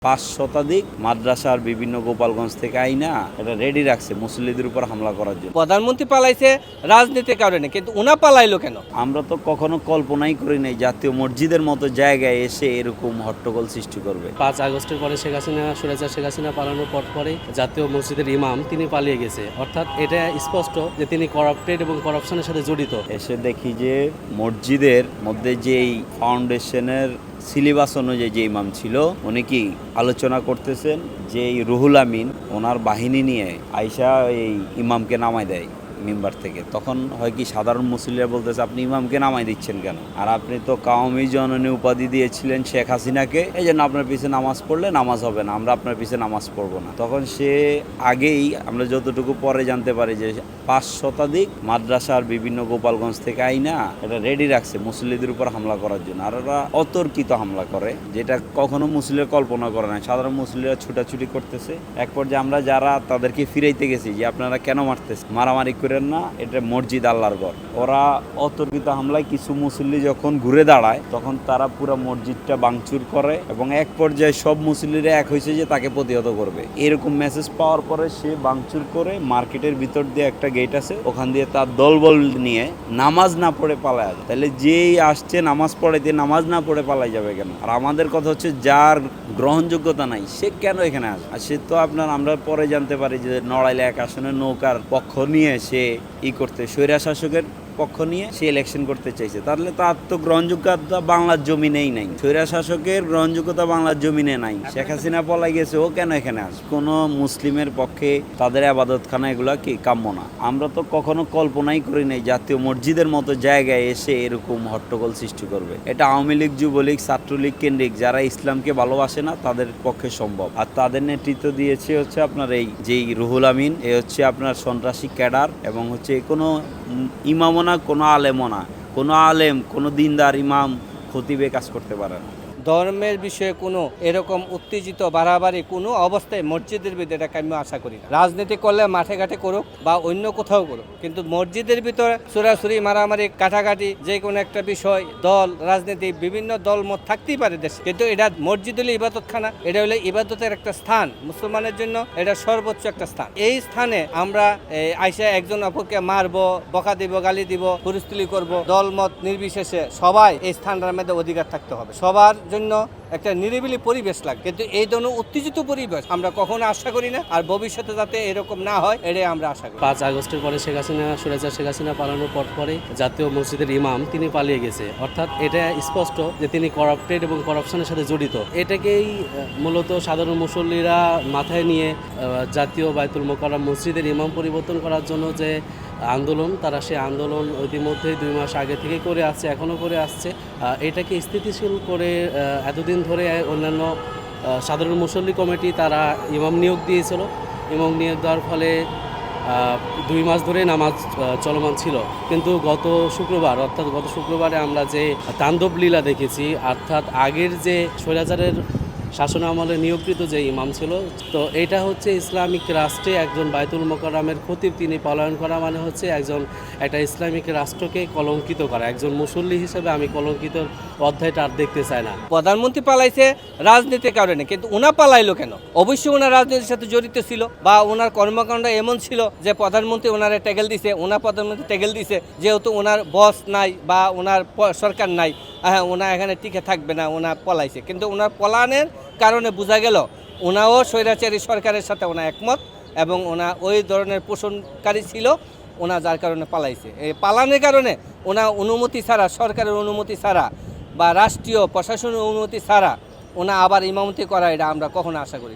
5 শতাধিক মাদ্রাসার বিভিন্ন গোপালগঞ্জ থেকে আইনা এটা রেডি রাখছে মুসল্লিদের উপর হামলা করার জন্য। প্রধানমন্ত্রী পালাইছে রাজনীতির কারণে, কিন্তু উনা পালাইলো কেন? আমরা তো কখনো কল্পনাই করি নাই জাতীয় মসজিদের মতো জায়গায় এসে এরকম হট্টগোল সৃষ্টি করবে। 5 আগস্টের পরে শেখ হাসিনা পালানোর পরে জাতীয় মসজিদের ইমাম তিনি পালিয়ে গেছে, অর্থাৎ এটা স্পষ্ট যে তিনি করাপ্টেড এবং করাপশনের সাথে জড়িত। এসে দেখি যে মসজিদের মধ্যে যেই ফাউন্ডেশনের সিলেবাস অনুযায়ী যে ইমাম ছিল উনি কি আলোচনা করতেছেন যে এই রুহুল আমিন ওনার বাহিনী নিয়ে আইসা এই ইমামকে নামায় দেয় মেম্বার থেকে। তখন হয় কি সাধারণ মুসলিমরা বলতেছে আপনি ইমামকে নামাই দিচ্ছেন কেন, আর আপনি তো কাওমি জননী উপাধি দিয়েছিলেন শেখ হাসিনাকে, এই জন্য আপনার পিছনে নামাজ পড়লে নামাজ হবে না, আমরা আপনার পিছনে নামাজ পড়বো না। তখন সে আগেই আমরা যতটুকু পরে জানতে পারি যে 5 শতাধিক মাদ্রাসার বিভিন্ন গোপালগঞ্জ থেকে আইনা এটা রেডি রাখছে মুসল্লিদের উপর হামলা করার জন্য। আর ওরা অতর্কিত হামলা করে, যেটা কখনো মুসলিমরা কল্পনা করে না। সাধারণ মুসলিমরা ছুটাছুটি করতেছে, এক পর্যায়ে আমরা যারা তাদেরকে ফিরাইতে গেছি যে আপনারা কেন মারতেছে, মারামারি করেন না, এটা মসজিদ আল্লাহর ঘর। ওরা অতর্কিত হামলায় কিছু মুসল্লি যখন ঘুরে দাঁড়ায় তখন তারা পুরো মসজিদটা ভাঙচুর করে এবং এক পর্যায়ে সব মুসল্লিরা এক হয়েছে যে তাকে প্রতিহত করবে। এরকম মেসেজ পাওয়ার পরে সে ভাঙচুর করে মার্কেটের ভিতর দিয়ে একটা গেট আছে, ওখান দিয়ে তার দলবল নিয়ে নামাজ না পড়ে পালায় আসে। তাহলে যেই আসছে নামাজ পড়াইতে নামাজ না পড়ে পালাই যাবে কেন? আর আমাদের কথা হচ্ছে যার গ্রহণযোগ্যতা নাই সে কেন এখানে আসে? আর সে তো আমরা পরে জানতে পারি যে নড়াইলে 1 আসনের নৌকার পক্ষ নিয়ে সে করতে স্বৈরা শাসকের পক্ষ নিয়ে সে ইলেকশন করতে চাইছে। তাহলে তার তো গ্রহণযোগ্যতা বাংলার জমিনেই নাই, স্বৈরা শাসকের গ্রহণযোগ্যতা বাংলার জমিনে নাই। শেখ হাসিনা পলাই গেছে, ও কেন এখানে আসে? কোনো মুসলিমের পক্ষে তাদের আবাদতখানা এগুলা কি কাম্য না। আমরা তো কখনো কল্পনাই করি নাই জাতীয় মসজিদের মতো জায়গায় এসে এরকম হট্টগোল সৃষ্টি করবে। এটা আওয়ামী লীগ, যুবলীগ, ছাত্রলীগ কেন্দ্রিক যারা ইসলামকে ভালোবাসে না তাদের পক্ষে সম্ভব। আর তাদের নেতৃত্ব দিয়েছে হচ্ছে আপনার এই যেই রুহুল আমিন, এ হচ্ছে আপনার সন্ত্রাসী ক্যাডার এবং হচ্ছে কোনো ইমামও না, কোনো আলেমও না। কোনো আলেম, কোনো দিনদার ইমাম খতিবে কাজ করতে পারে না। ধর্মের বিষয়ে কোনো এরকম উত্তেজিত বাড়াবাড়ি কোনো অবস্থায় মসজিদের ভিতরে এটা আমি আশা করি না। রাজনীতি করলে মাঠে ঘাটে করুক বা অন্য কোথাও করুক, কিন্তু মসজিদের ভিতরে চোরাচুরি, মারামারি, কাটাকাটি, যে কোনো একটা বিষয়, দল রাজনীতি, বিভিন্ন দল মত থাকতেই পারে দেশে, কিন্তু এটা মসজিদ হলো ইবাদতখানা, এটা হলো ইবাদতের একটা স্থান, মুসলমানের জন্য এটা সর্বোচ্চ একটা স্থান। এই স্থানে আমরা আইসা একজন অপরকে মারবো, বকা দিব, গালি দিব, হুলস্থুলি করব, দল মত নির্বিশেষে সবাই এই স্থানটার মধ্যে অধিকার থাকতে হবে। সবার জন্য একটা নিরিবিলি পরিবেশ লাগে, কিন্তু এই ধরনের উত্তেজিত পরিবেশ আমরা কখনো আশা করি না। আর ভবিষ্যতে যাতে এরকম না হয় এটাই আমরা আশা করি। 5 আগস্টের পরে শেখ হাসিনা পালানোর পরে জাতীয় মসজিদের ইমাম তিনি পালিয়ে গেছে, অর্থাৎ এটা স্পষ্ট যে তিনি করাপ্টেড এবং করাপশনের সাথে জড়িত। এটাকেই মূলত সাধারণ মুসল্লিরা মাথায় নিয়ে জাতীয় বাইতুল মোকাররম মসজিদের ইমাম পরিবর্তন করার জন্য যে আন্দোলন, তারা সেই আন্দোলন ইতিমধ্যে 2 মাস আগে থেকে করে আসছে, এখনও করে আসছে। এটাকে স্থিতিশীল করে এতদিন ধরে অন্যান্য সাধারণ মুসল্লি কমিটি তারা ইমাম নিয়োগ দিয়েছিল। ইমাম নিয়োগ দেওয়ার ফলে 2 মাস ধরে নামাজ চলমান ছিল, কিন্তু গত শুক্রবারে আমরা যে তাণ্ডব লীলা দেখেছি, অর্থাৎ আগের যে স্বৈরাচারের শাসন আমলে নিয়োগকৃত যে ইমাম ছিল, তো এটা হচ্ছে ইসলামিক রাষ্ট্রে একজন বাইতুল মোকাররমের খতিব তিনি পলায়ন করা মানে হচ্ছে একটা ইসলামিক রাষ্ট্রকে কলঙ্কিত করা। একজন মুসল্লি হিসেবে আমি কলঙ্কিত অধ্যায়টা আর দেখতে চাই না। প্রধানমন্ত্রী পালাইছে রাজনীতির কারণে, কিন্তু উনা পালাইলো কেন? অবশ্যই ওনার রাজনীতির সাথে জড়িত ছিল বা ওনার কর্মকাণ্ড এমন ছিল যে প্রধানমন্ত্রী ওনারে ট্যাগেল দিছে, প্রধানমন্ত্রী ট্যাগেল দিছে, যেহেতু ওনার বস নাই বা ওনার সরকার নাই, হ্যাঁ ওনা এখানে টিকে থাকবে না, ওনা পলাইছে। কিন্তু ওনার পলানের কারণে বোঝা গেল ওনাও স্বৈরাচারী সরকারের সাথে ওনা একমত এবং ওনা ওই ধরনের পোষণকারী ছিল, ওনা যার কারণে পালাইছে। এই পালানোর কারণে ওনা অনুমতি ছাড়া, সরকারের অনুমতি ছাড়া বা রাষ্ট্রীয় প্রশাসনের অনুমতি ছাড়া ওনা আবার ইমামতি করা, এটা আমরা কখনো আশা করি।